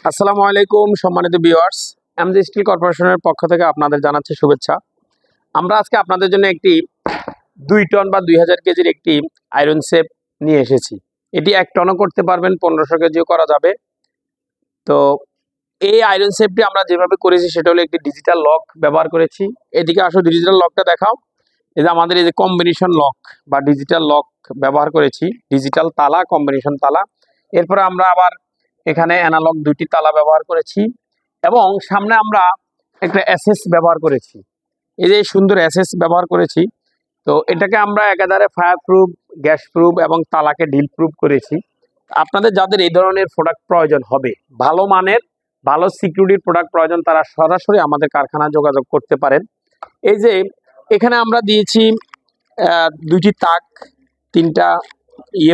আসসালামু আলাইকুম সম্মানিত ভিউয়ার্স, এমজে স্টিল কর্পোরেশনের পক্ষ থেকে আপনাদের জানাচ্ছি শুভেচ্ছা। আমরা আজকে আপনাদের জন্য একটি 2 টন বা 2000 কেজির একটি আয়রন সেফ নিয়ে এসেছি। এটি 1 টনও করতে পারবেন, 1500 কেজিও করা যাবে। তো এই আয়রন সেফটি আমরা যেভাবে করেছি সেটা হলো একটি ডিজিটাল লক ব্যবহার করেছি। এদিকে আসো, ডিজিটাল লকটা দেখাও। এই যে আমাদের এই যে কম্বিনেশন লক বা ডিজিটাল লক ব্যবহার করেছি, ডিজিটাল তালা, কম্বিনেশন তালা। এরপরে আমরা আবার এখানে অ্যানালগ 2টি তালা ব্যবহার করেছি এবং সামনে আমরা একটা এসএস ব্যবহার করেছি। এই যে সুন্দর এসএস ব্যবহার করেছি। তো এটাকে আমরা একেবারে ফায়ার প্রুফ, গ্যাস প্রুফ এবং তালাকে ডিল প্রুফ করেছি। আপনাদের যাদের এই ধরনের প্রোডাক্ট প্রয়োজন হবে, ভালো মানের ভালো সিকিউরিটির প্রোডাক্ট প্রয়োজন, তারা সরাসরি আমাদের কারখানায় যোগাযোগ করতে পারেন। এই যে এখানে আমরা দিয়েছি 2টি তাক, 3টা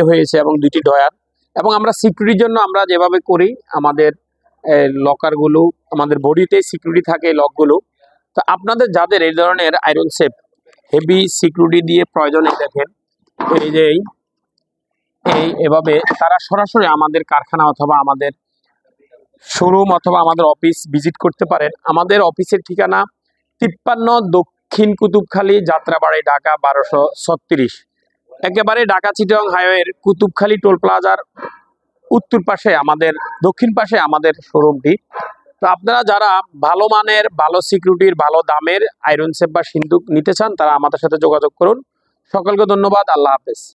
হয়েছে এবং 2টি ডয়ার। এবং আমরা সিকিউরিটির জন্য আমরা যেভাবে করি, আমাদের লকারগুলো, আমাদের বডিতে সিকিউরিটি থাকে লকগুলো। তো আপনাদের যাদের এই ধরনের আয়রন সেফ হেভি সিকিউরিটি দিয়ে প্রয়োজনে, দেখেন এই যে এভাবে তারা সরাসরি আমাদের কারখানা অথবা আমাদের শোরুম অথবা আমাদের অফিস ভিজিট করতে পারেন। আমাদের অফিসের ঠিকানা 53 দক্ষিণ কুতুবখালী, যাত্রাবাড়ি, ঢাকা 1236। একেবারে ঢাকা চিটাগং হাইওয়ের কুতুবখালী টোল প্লাজার উত্তর পাশে, আমাদের দক্ষিণ পাশে আমাদের শোরুমটি। তো আপনারা যারা ভালো মানের, ভালো সিকিউরিটির, ভালো দামের আয়রন সেফ বা সিন্দুক নিতে চান, তারা আমাদের সাথে যোগাযোগ করুন। সকলকে ধন্যবাদ। আল্লাহ হাফেজ।